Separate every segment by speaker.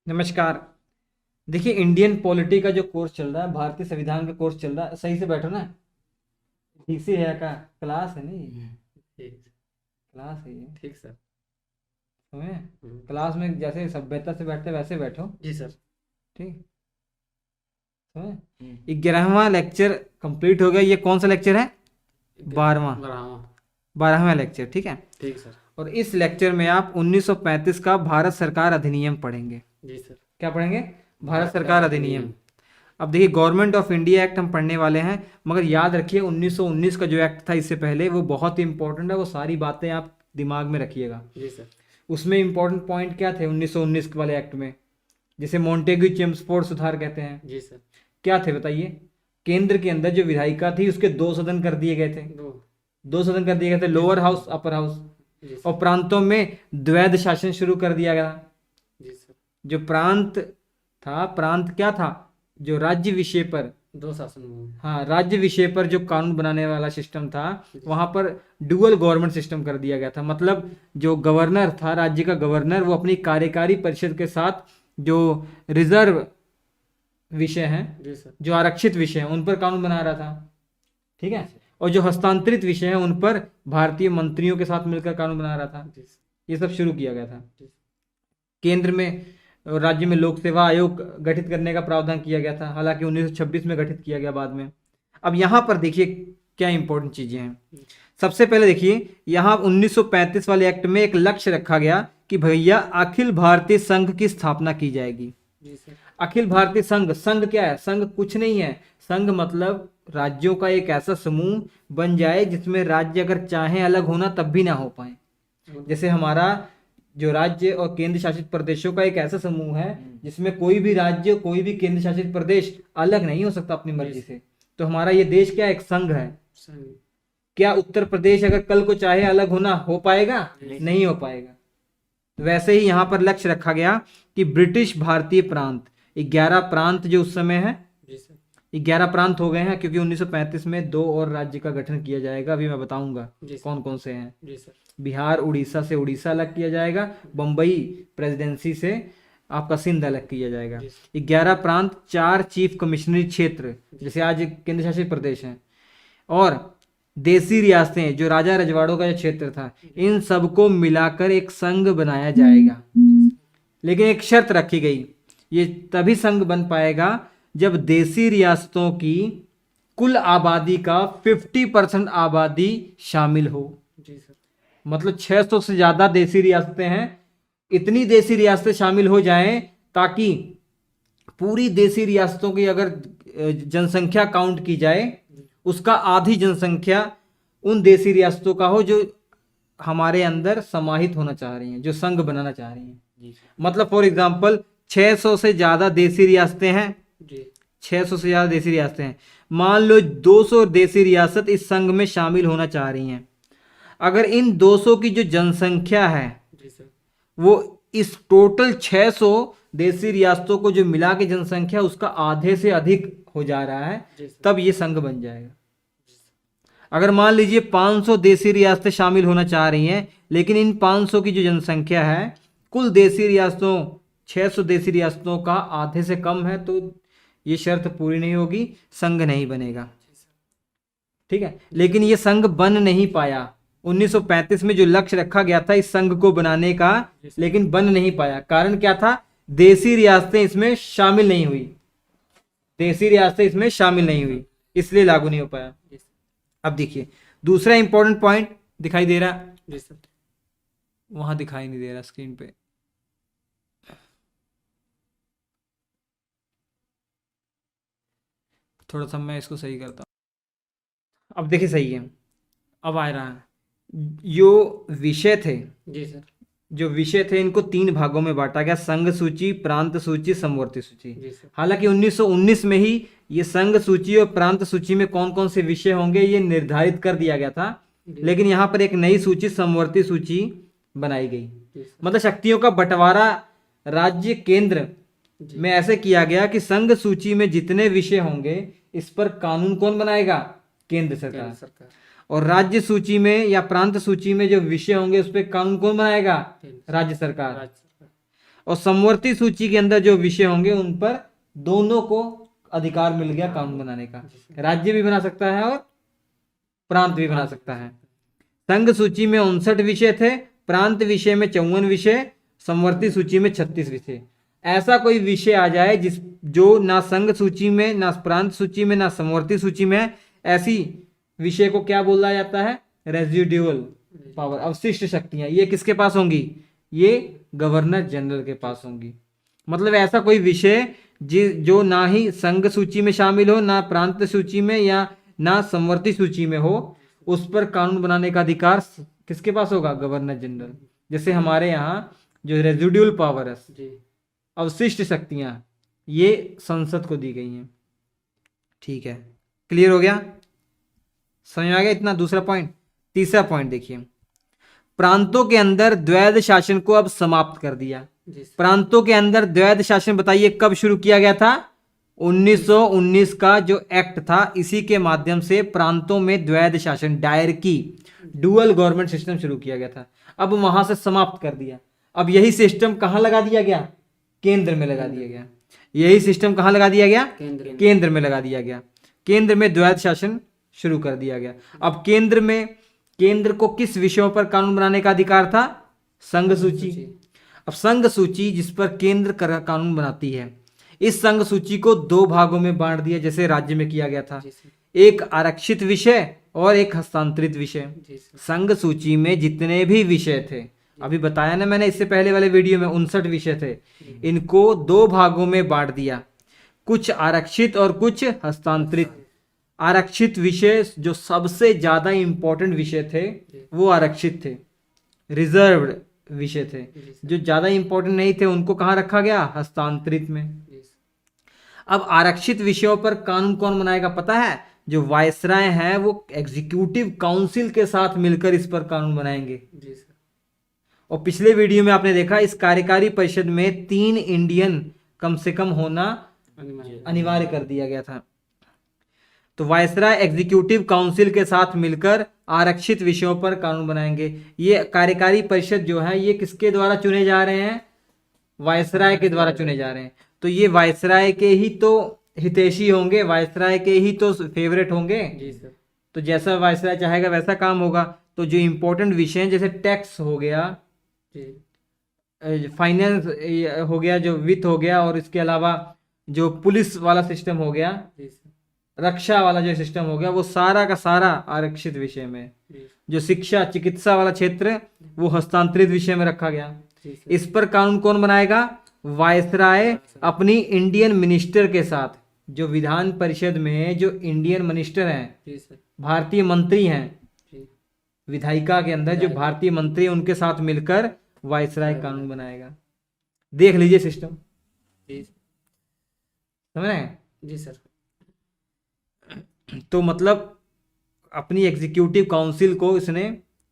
Speaker 1: नमस्कार। देखिए, Indian polity का जो कोर्स चल रहा है, भारतीय संविधान का कोर्स चल रहा है। सही से बैठो ना। ठीक से है का क्लास है नहीं?
Speaker 2: ठीक।
Speaker 1: क्लास है ये।
Speaker 2: ठीक सर।
Speaker 1: समझे?
Speaker 2: हम्म।
Speaker 1: क्लास में जैसे सभ्यता से बैठते वैसे बैठो।
Speaker 2: जी सर।
Speaker 1: ठीक।
Speaker 2: हम्म।
Speaker 1: समझे? 11वां लेक्चर कंप्लीट हो गया। ये कौन सा लेक्चर है? 12वां।
Speaker 2: हाँ।
Speaker 1: 12वां लेक्चर, ठीक है।
Speaker 2: ठीक सर।
Speaker 1: और इस लेक्चर में आप 1935 का भारत सरकार अधिनियम पढ़ेंगे।
Speaker 2: जी सर।
Speaker 1: क्या पढ़ेंगे? भारत
Speaker 2: भारत सरकार
Speaker 1: सरकार अधिनियम।
Speaker 2: अधिनियम।
Speaker 1: अब देखिए, गवर्नमेंट ऑफ इंडिया एक्ट हम पढ़ने वाले हैं, मगर याद रखिए 1919 का जो एक्ट था इससे पहले, वो बहुत ही इंपॉर्टेंट है। वो सारी बातें आप दिमाग में रखिएगा।
Speaker 2: जी सर।
Speaker 1: उसमें इंपॉर्टेंट पॉइंट क्या थे 1919 वाले एक्ट में, जिसे मोंटेग्यू चेम्सफोर्ड सुधार कहते हैं?
Speaker 2: जी सर।
Speaker 1: क्या थे बताइए? केंद्र के अंदर जो विधायिका थी उसके दो सदन कर दिए गए थे।
Speaker 2: दो।
Speaker 1: दो सदन कर दिए गए थे,
Speaker 2: जी
Speaker 1: lower
Speaker 2: sir.
Speaker 1: House, upper house.
Speaker 2: जी
Speaker 1: और
Speaker 2: सर।
Speaker 1: प्रांतों में द्वैध शासन शुरू कर दिया गया।
Speaker 2: जी सर।
Speaker 1: जो प्रांत था, प्रांत क्या था? जो राज्य विषय पर,
Speaker 2: दो शासन में।
Speaker 1: हाँ, राज्य विषय पर जो कानून बनाने वाला सिस्टम था,
Speaker 2: जी
Speaker 1: वहां
Speaker 2: सर।
Speaker 1: पर डुअल गवर्नमेंट सिस्टम कर दिया गया था। मतलब जो गवर्नर था, राज्य का गवर्नर, वो अपनी कार्यकारी परिषद के साथ जो रिजर्व विषय हैं,
Speaker 2: जी सर।
Speaker 1: जो आरक्षित विषय हैं, उन पर कानून बना रहा था। ठीक
Speaker 2: जी
Speaker 1: है।
Speaker 2: सर।
Speaker 1: और जो हस्तांतरित विषय हैं उन पर भारतीय मंत्रियों के साथ मिलकर कानून बना रहा था।
Speaker 2: जी सर।
Speaker 1: ये सब शुरू किया गया था।
Speaker 2: जी
Speaker 1: केंद्र में और राज्य में लोक सेवा आयोग गठित करने का प्रावधान किया गया था, हालांकि 1926 में गठित किया गया बाद में। अब यहाँ पर देखिए क्या इंपॉर्टेंट चीजें हैं।
Speaker 2: सर।
Speaker 1: सबसे पहले देखिए, यहाँ 1935 वाले एक्ट में एक लक्ष्य रखा गया कि भैया अखिल भारतीय संघ की स्थापना की जाएगी।
Speaker 2: जी सर।
Speaker 1: अखिल भारतीय संघ, संघ क्या है? संघ कुछ नहीं है। संघ मतलब राज्यों का एक ऐसा समूह बन जाए जिसमें राज्य अगर चाहे अलग होना तब भी ना हो पाए। जैसे हमारा जो राज्य और केंद्र शासित प्रदेशों का एक ऐसा समूह है जिसमें कोई भी राज्य, कोई भी केंद्र शासित प्रदेश अलग नहीं हो सकता अपनी मर्जी से। तो हमारा ये देश क्या, एक संघ है।
Speaker 2: संघ।
Speaker 1: क्या उत्तर प्रदेश अगर कल को चाहे अलग होना, हो पाएगा? नहीं हो पाएगा। वैसे ही यहाँ पर लक्ष्य रखा गया कि ब्रिटिश भारतीय प्रांत, 11 प्रांत जो उस समय है,
Speaker 2: जी सर।
Speaker 1: 11 प्रांत हो गए हैं, क्योंकि 1935 में दो और राज्य का गठन किया जाएगा। अभी मैं बताऊंगा
Speaker 2: जी सर।
Speaker 1: कौन कौन से हैं।
Speaker 2: जी सर।
Speaker 1: बिहार उड़ीसा से उड़ीसा अलग किया जाएगा, बम्बई प्रेसिडेंसी से आपका सिंध अलग किया जाएगा।
Speaker 2: जी सर।
Speaker 1: 11 प्रांत, 4 चीफ कमिश्नरी क्षेत्र
Speaker 2: जी
Speaker 1: जैसे आज केंद्र शासित प्रदेश हैं, और देसी रियासतें जो राजा रजवाड़ों का जो क्षेत्र था, इन सबको मिलाकर एक संघ बनाया जाएगा। लेकिन एक शर्त रखी गई, ये तभी संघ बन पाएगा जब देसी रियासतों की कुल आबादी का 50% आबादी शामिल हो।
Speaker 2: जी सर।
Speaker 1: मतलब 600 से ज्यादा देसी रियासतें हैं, इतनी देसी रियासतें शामिल हो जाएं ताकि पूरी देसी रियासतों की अगर जनसंख्या काउंट की जाए, उसका आधी जनसंख्या उन देसी रियासतों का हो जो हमारे अंदर समाहित होना चाह रही हैं, जो संघ बनाना चाह रही हैं।
Speaker 2: जी सर।
Speaker 1: मतलब फॉर एग्जांपल 600 से ज्यादा देसी रियासतें हैं।
Speaker 2: जी।
Speaker 1: 600 से ज्यादा देसी रियासतें हैं। मान लो 200 देसी रियासत इस संघ में शामिल होना चाह रही हैं। अगर इन 200 की जो जनसंख्या है,
Speaker 2: जी सर।
Speaker 1: वो इस टोटल 600 देसी रियासतों को जो मिला के जनसंख्या उसका आधे से अधिक हो जा रहा है,
Speaker 2: जी सर।
Speaker 1: तब ये संघ बन जाएगा। अगर मान लीजिए 500 देसी रियासतें शामिल होना चाह रही हैं, लेकिन इन 500 की जो जनसंख्या है कुल देसी रियासतों, 600 देसी रियासतों का आधे से कम है, तो ये शर्त पूरी नहीं होगी, संघ नहीं बनेगा। ठीक है। लेकिन ये संघ बन नहीं पाया। 1935 में जो लक्ष्य रखा गया था इस संघ को बनाने का, लेकिन बन नहीं पाया। कारण क्या था? देसी रियासतें इसमें शामिल नहीं हुई। देसी रियासतें इसमें शामिल नहीं हुई, इसलिए लागू नहीं हो पाया। अब देखिए दूसरा इंपॉर्टेंट पॉइंट दिखाई दे रहा,
Speaker 2: जी सर।
Speaker 1: वहां दिखाई नहीं दे रहा स्क्रीन पे। थोड़ा सा मैं इसको सही करता हूं। अब देखिए सही है, अब आ रहा है। जो विषय थे,
Speaker 2: जी सर।
Speaker 1: जो विषय थे इनको 3 भागों में बांटा गया, संघ सूची, प्रांत सूची, समवर्ती सूची।
Speaker 2: जी सर।
Speaker 1: हालांकि 1919 में ही ये संघ सूची और प्रांत सूची में कौन कौन से विषय होंगे ये निर्धारित कर दिया गया था,
Speaker 2: जी
Speaker 1: लेकिन यहाँ पर एक नई सूची, समवर्ती सूची बनाई गई।
Speaker 2: जी सर।
Speaker 1: मतलब शक्तियों का बंटवारा राज्य केंद्र
Speaker 2: जी।
Speaker 1: में ऐसे किया गया कि संघ सूची में जितने विषय होंगे इस पर कानून कौन बनाएगा? केंद्र
Speaker 2: केंद्र
Speaker 1: सरकार।
Speaker 2: सरकार।
Speaker 1: और राज्य सूची में या प्रांत सूची में जो विषय होंगे उस पर कानून कौन बनाएगा?
Speaker 2: केंद्र।
Speaker 1: राज्य सरकार।
Speaker 2: राज्य सरकार।
Speaker 1: और समवर्ती सूची के अंदर जो विषय होंगे उन पर दोनों को अधिकार मिल गया कानून बनाने का। राज्य भी बना सकता है और प्रांत भी बना सकता है। संघ सूची में 59 विषय थे, प्रांत विषय में 54 विषय, समवर्ती सूची में 36 विषय। ऐसा कोई विषय आ जाए जिस जो ना संघ सूची में, ना प्रांत सूची में, ना समवर्ती सूची में है, ऐसी विषय को क्या बोला जाता है? रेजिडुअल पावर, अवशिष्ट शक्तियां। ये किसके पास होंगी? ये गवर्नर जनरल के पास होंगी। मतलब ऐसा कोई विषय जो ना ही संघ सूची में शामिल हो, ना प्रांत सूची में, या ना समवर्ती सूची में हो, उस पर कानून बनाने का अधिकार किसके पास होगा? Governor general. जैसे हमारे यहाँ जो रेजिडुअल पावर है,
Speaker 2: जी
Speaker 1: अवशिष्ट शक्तियां, ये संसद को दी गई हैं। ठीक है, क्लियर हो गया? समझ में आ गया इतना? दूसरा पॉइंट। तीसरा पॉइंट देखिए, प्रांतों के अंदर द्वैध शासन को अब समाप्त कर दिया।
Speaker 2: जी सर।
Speaker 1: प्रांतों के अंदर द्वैध शासन बताइए कब शुरू किया गया था? 1919 का जो एक्ट था, इसी के माध्यम से प्रांतों में द्वैध शासन, डायरकी, डुअल गवर्नमेंट सिस्टम शुरू किया गया था। अब वहां से समाप्त कर दिया। अब यही सिस्टम कहां लगा दिया गया? केंद्र में लगा दिया गया। यही सिस्टम कहां लगा दिया गया? केंद्र में लगा दिया गया। केंद्र में द्वैध शासन शुरू कर दिया गया। अब केंद्र को किस विषयों पर कानून बनाने का अधिकार था? संघ सूची। अब संघ सूची जिस पर केंद्र कानून बनाती है, इस संघ सूची को दो भागों में बांट दिया, जैसे राज्य में किया गया था। एक आरक्षित विषय और एक हस्तांतरित विषय। संघ सूची में जितने भी विषय थे, अभी बताया ना मैंने इससे पहले वाले वीडियो में, 59 विषय थे, इनको दो भागों में बांट दिया, कुछ आरक्षित और कुछ हस्तांतरित। आरक्षित विषय जो सबसे ज्यादा इंपॉर्टेंट विषय थे वो आरक्षित थे, रिजर्व्ड विषय थे। जो ज्यादा इंपॉर्टेंट नहीं थे उनको कहाँ रखा गया? हस्तांतरित में। अब आरक्षित विषयों पर कानून कौन बनाएगा पता है? जो वायसराय हैं वो एग्जीक्यूटिव काउंसिल के साथ मिलकर इस पर कानून बनाएंगे। और पिछले वीडियो में आपने देखा, इस कार्यकारी परिषद में 3 इंडियन कम से कम होना अनिवार्य कर दिया गया था। तो वायसराय एग्जीक्यूटिव काउंसिल के साथ मिलकर आरक्षित विषयों पर कानून बनाएंगे। ये कार्यकारी परिषद जो है ये किसके द्वारा चुने जा रहे हैं? वायसराय के द्वारा चुने जा रहे हैं। तो ये वायसराय के ही तो हितैषी होंगे, वायसराय के ही तो फेवरेट होंगे।
Speaker 2: जी सर।
Speaker 1: तो जैसा वायसराय चाहेगा वैसा काम होगा। तो जो इंपॉर्टेंट विषय हैं, जैसे टैक्स हो गया, फाइनेंस हो गया, जो वित्त हो गया, और इसके अलावा जो पुलिस वाला सिस्टम हो गया, रक्षा वाला जो सिस्टम हो गया, वो सारा का सारा आरक्षित विषय में। जो शिक्षा चिकित्सा वाला क्षेत्र वो हस्तांतरित विषय में रखा गया। इस पर कानून कौन बनाएगा? वायसराय अपनी इंडियन मिनिस्टर के साथ। जो विधान परिषद में जो इंडियन मिनिस्टर हैं, भारतीय मंत्री हैं, विधायिका के अंदर जो भारतीय मंत्री, उनके साथ मिलकर वायसराय कानून बनाएगा। देख लीजिए सिस्टम, समझ रहे हैं?
Speaker 2: जी सर।
Speaker 1: तो मतलब अपनी एग्जीक्यूटिव काउंसिल को इसने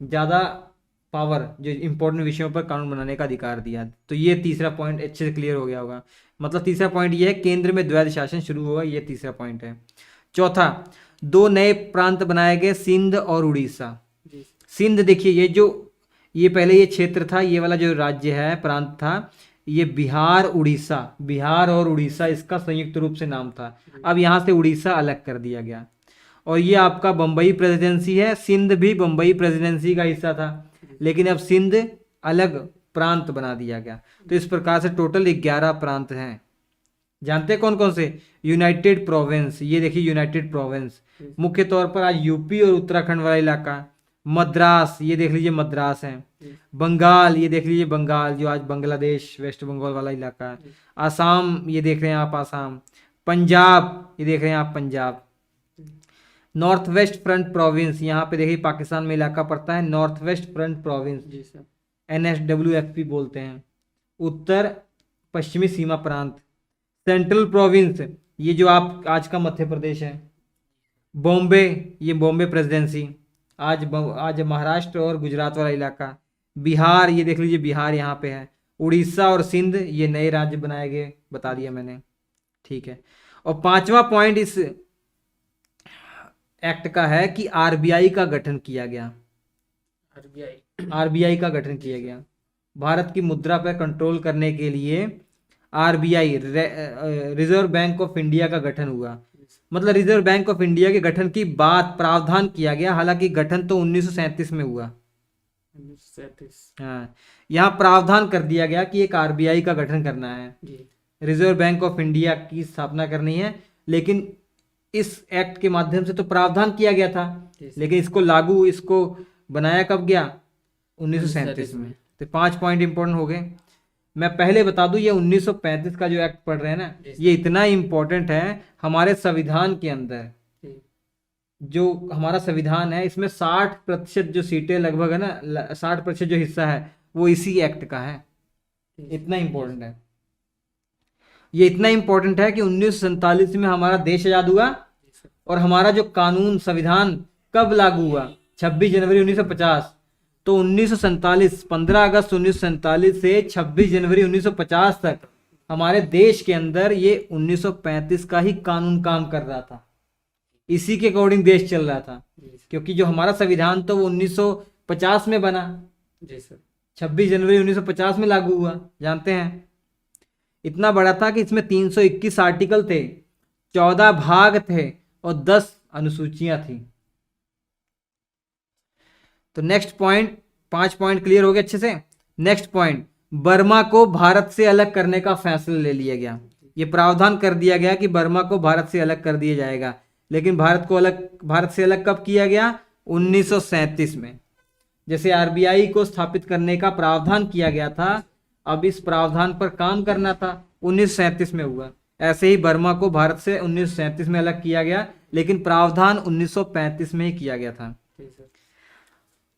Speaker 1: ज़्यादा पावर, जो इंपॉर्टेंट विषयों पर कानून बनाने का अधिकार दिया। तो ये तीसरा पॉइंट अच्छे से क्लियर हो गया होगा। मतलब तीसरा पॉइंट ये है, केंद्र में द्वैध शासन शुरू होगा, ये तीसरा पॉइंट है। चौथा, 2 नए प्रांत बनाए गए, सिंध और उड़ीसा। सिंध देखिए, ये पहले ये क्षेत्र था, ये वाला जो राज्य है, प्रांत था, ये बिहार और उड़ीसा इसका संयुक्त रूप से नाम था। अब यहाँ से उड़ीसा अलग कर दिया गया। और ये आपका बम्बई प्रेसिडेंसी है। सिंध भी बम्बई प्रेसिडेंसी का हिस्सा था, लेकिन अब सिंध अलग प्रांत बना दिया गया। तो इस प्रकार से टोटल 11 प्रांत हैं। जानते हैं कौन कौन से? यूनाइटेड प्रोविंस, ये देखिए यूनाइटेड प्रोविंस, मुख्य तौर पर आज यूपी और उत्तराखंड वाला इलाका। मद्रास, ये देख लीजिए मद्रास है। बंगाल, ये देख लीजिए बंगाल, जो आज बांग्लादेश वेस्ट बंगाल वाला इलाका है। आसाम, ये देख रहे हैं आप आसाम। पंजाब, ये देख रहे हैं आप Punjab. North west front province, यहाँ पे देखिए पाकिस्तान में इलाका पड़ता है, north west front province, NSWFP बोलते हैं। उत्तर पश्चिमी सीमा प्रांत। सेंट्रल प्रोविंस, ये जो आप आज का मध्य प्रदेश है। बॉम्बे, ये बॉम्बे प्रेसिडेंसी, आज महाराष्ट्र और गुजरात वाला इलाका। बिहार, ये देख लीजिए बिहार यहाँ पे है। उड़ीसा और सिंध, ये नए राज्य बनाए गए, बता दिया मैंने। ठीक है। और 5वां पॉइंट इस एक्ट का है कि RBI का गठन किया गया। RBI का गठन किया गया। भारत की मुद्रा पर कंट्रोल करने के लिए RBI, reserve bank of India का गठन हुआ। मतलब रिजर्व बैंक ऑफ इंडिया के गठन की बात प्रावधान किया गया, हालांकि गठन तो 1937 में हुआ।
Speaker 2: 1937।
Speaker 1: हाँ, यहाँ प्रावधान कर दिया गया कि एक आरबीआई का गठन करना है,
Speaker 2: जी
Speaker 1: रिजर्व बैंक ऑफ इंडिया की स्थापना करनी है। लेकिन इस एक्ट के माध्यम से तो प्रावधान किया गया था,
Speaker 2: जी
Speaker 1: लेकिन इसको बनाया कब गया? 1937 में। तो 5 पॉइंट इंपॉर्टेंट हो गए। मैं पहले बता दूं, ये 1935 का जो एक्ट पढ़ रहे हैं ना, ये इतना इंपॉर्टेंट है हमारे संविधान के अंदर।
Speaker 2: जी
Speaker 1: जो हमारा संविधान है, इसमें 60% जो सीटें लगभग है ना, 60% जो हिस्सा है वो इसी एक्ट का है। इतना इंपॉर्टेंट है ये, इतना इंपॉर्टेंट है कि 1947 में हमारा देश आजाद हुआ,
Speaker 2: जी सर।
Speaker 1: और हमारा जो कानून संविधान कब लागू हुआ? 26 जनवरी 1950। तो 1947, 15 अगस्त 1947 से 26 जनवरी 1950 तक हमारे देश के अंदर ये 1935 का ही कानून काम कर रहा था। इसी के अकॉर्डिंग देश चल रहा था,
Speaker 2: जी सर।
Speaker 1: क्योंकि जो हमारा संविधान तो वो 1950 में बना,
Speaker 2: जी सर।
Speaker 1: 26 जनवरी 1950 में लागू हुआ, जानते हैं। इतना बड़ा था कि इसमें 321 आर्टिकल थे, 14 भाग थे और 10 अनुसूचियां थी। तो नेक्स्ट पॉइंट, 5 पॉइंट क्लियर हो गए अच्छे से। नेक्स्ट पॉइंट, बर्मा को भारत से अलग करने का फैसला ले लिया गया। ये प्रावधान कर दिया गया कि बर्मा को भारत से अलग कर दिया जाएगा, लेकिन भारत से अलग कब किया गया? 1937 में। जैसे आरबीआई को स्थापित करने का प्रावधान किया गया था, अब इस प्रावधान पर काम करना था, 1937 में हुआ। ऐसे ही बर्मा को भारत से 1937 में अलग किया गया, लेकिन प्रावधान 1935 में ही किया गया था।
Speaker 2: जी सर।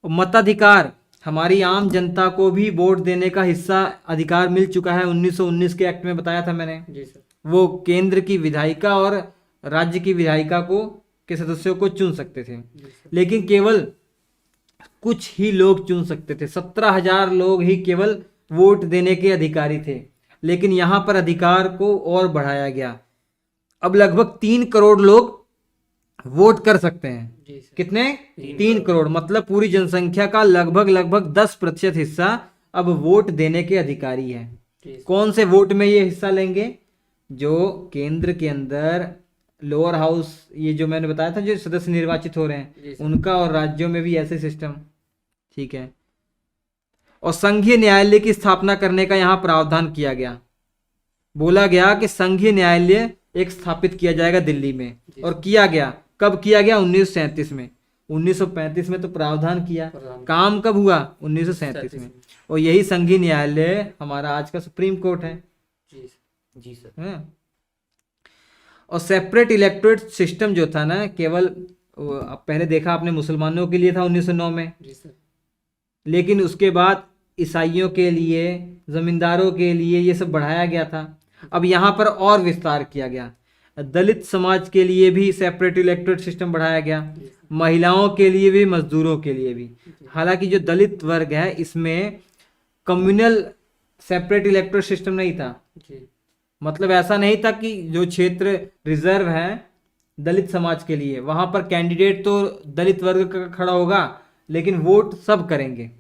Speaker 1: मताधिकार, हमारी आम जनता को भी वोट देने का हिस्सा अधिकार मिल चुका है। 1919 के एक्ट में बताया था मैंने।
Speaker 2: जी सर।
Speaker 1: वो केंद्र की विधायिका और राज्य की विधायिका के सदस्यों को चुन सकते थे,
Speaker 2: जी सर।
Speaker 1: लेकिन केवल कुछ ही लोग चुन सकते थे। 17,000 लोग ही केवल वोट देने के अधिकारी थे, लेकिन यहाँ पर अधिकार को और बढ़ाया गया। अब लगभग 3 करोड़ लोग वोट कर सकते हैं।
Speaker 2: जी सर।
Speaker 1: कितने? 3 करोड़। मतलब पूरी जनसंख्या का लगभग 10% हिस्सा अब वोट देने के अधिकारी है।
Speaker 2: जी सर।
Speaker 1: कौन से वोट में ये हिस्सा लेंगे? जो केंद्र के अंदर लोअर हाउस, ये जो मैंने बताया था जो सदस्य निर्वाचित हो रहे
Speaker 2: जी
Speaker 1: हैं
Speaker 2: सर।
Speaker 1: उनका, और राज्यों में भी ऐसे सिस्टम, ठीक है। और संघीय न्यायालय की स्थापना करने का यहाँ प्रावधान किया गया। बोला गया कि संघीय न्यायालय एक स्थापित किया जाएगा दिल्ली में, और किया गया। कब किया गया? 1937 में। 1935 में तो प्रावधान किया, काम कब हुआ? 1937 में। और यही संघीय न्यायालय हमारा आज का सुप्रीम कोर्ट है।
Speaker 2: जी सर। जी सर।
Speaker 1: हाँ। और सेपरेट इलेक्टोरेट सिस्टम जो था ना, केवल अब पहले देखा आपने मुसलमानों के लिए था 1909 में,
Speaker 2: जी सर।
Speaker 1: लेकिन उसके बाद ईसाइयों के लिए, जमींदारों के लिए ये सब बढ़ाया गया था। अब यहाँ पर और विस्तार किया गया। दलित समाज के लिए भी सेपरेट इलेक्टोरेट सिस्टम बढ़ाया गया, महिलाओं के लिए भी, मजदूरों के लिए भी। हालांकि जो दलित वर्ग है इसमें कम्युनल सेपरेट इलेक्टोरेट सिस्टम नहीं था।
Speaker 2: जी।
Speaker 1: मतलब ऐसा नहीं था कि जो क्षेत्र रिजर्व है दलित समाज के लिए, वहां पर कैंडिडेट तो दलित वर्ग का खड़ा होगा, लेकिन वोट सब करेंगे।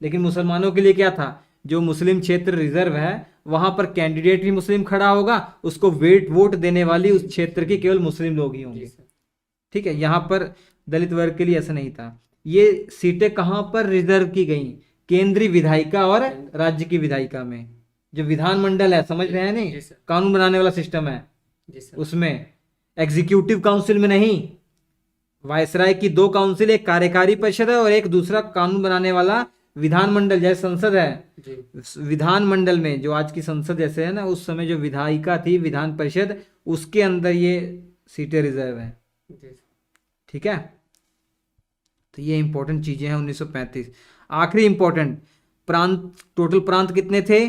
Speaker 1: लेकिन मुसलमानों के लिए क्या था? जो मुस्लिम क्षेत्र रिजर्व है वहां पर कैंडिडेट भी मुस्लिम खड़ा होगा, उसको वोट देने वाली उस क्षेत्र के केवल मुस्लिम लोग ही होंगे। ठीक है, यहाँ पर दलित वर्ग के लिए ऐसा नहीं था। ये सीटें कहाँ पर रिजर्व की गई? केंद्रीय विधायिका और राज्य की विधायिका में। जो विधानमंडल है, समझ रहे हैं नहीं,
Speaker 2: जी सर।
Speaker 1: कानून बनाने वाला सिस्टम है,
Speaker 2: जी सर।
Speaker 1: उसमें एग्जीक्यूटिव काउंसिल में नहीं। वायसराय की 2 काउंसिल, एक कार्यकारी परिषद है और एक दूसरा कानून बनाने वाला विधानमंडल, जैसे संसद है।
Speaker 2: जी।
Speaker 1: विधानमंडल में जो आज की संसद जैसे है ना, उस समय जो विधायिका थी, विधान परिषद, उसके अंदर ये सीटें रिजर्व है।
Speaker 2: जी।
Speaker 1: ठीक है, तो ये इंपॉर्टेंट चीजें हैं 1935। आखिरी इंपॉर्टेंट प्रांत, टोटल प्रांत कितने थे?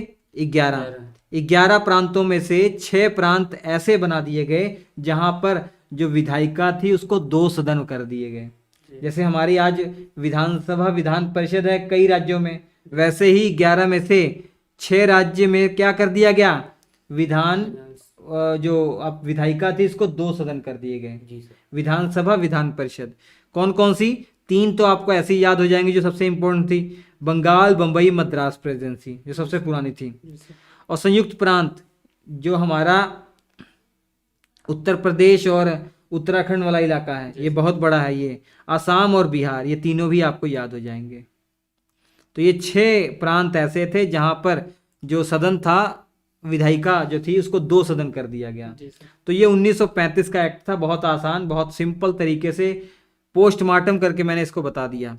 Speaker 1: 11 प्रांतों में से 6 प्रांत ऐसे बना दिए गए जहां पर जो विधायिका थी उसको 2 सदन कर दिए गए। जैसे हमारी आज विधानसभा, विधान परिषद है कई राज्यों में, वैसे ही 11 में से 6 राज्य में क्या कर दिया गया? विधान, जो अब विधायिका थी इसको 2 सदन कर दिए गए।
Speaker 2: जी सर।
Speaker 1: विधानसभा, विधान परिषद। कौन कौन सी? 3 तो आपको ऐसे ही याद हो जाएंगी जो सबसे इंपॉर्टेंट थी। बंगाल, बम्बई, मद्रास प्रेसिडेंसी जो सबसे पुरानी थी।
Speaker 2: जी सर।
Speaker 1: और संयुक्त प्रांत जो हमारा उत्तर प्रदेश और उत्तराखंड वाला इलाका है, ये बहुत बड़ा है। ये असम और बिहार, ये तीनों भी आपको याद हो जाएंगे। तो ये 6 प्रांत ऐसे थे जहां पर जो सदन था, विधायिका जो थी, उसको 2 सदन कर दिया गया।
Speaker 2: जी सर।
Speaker 1: तो ये 1935 का एक्ट था। बहुत आसान, बहुत सिंपल तरीके से पोस्टमार्टम करके मैंने इसको बता दिया।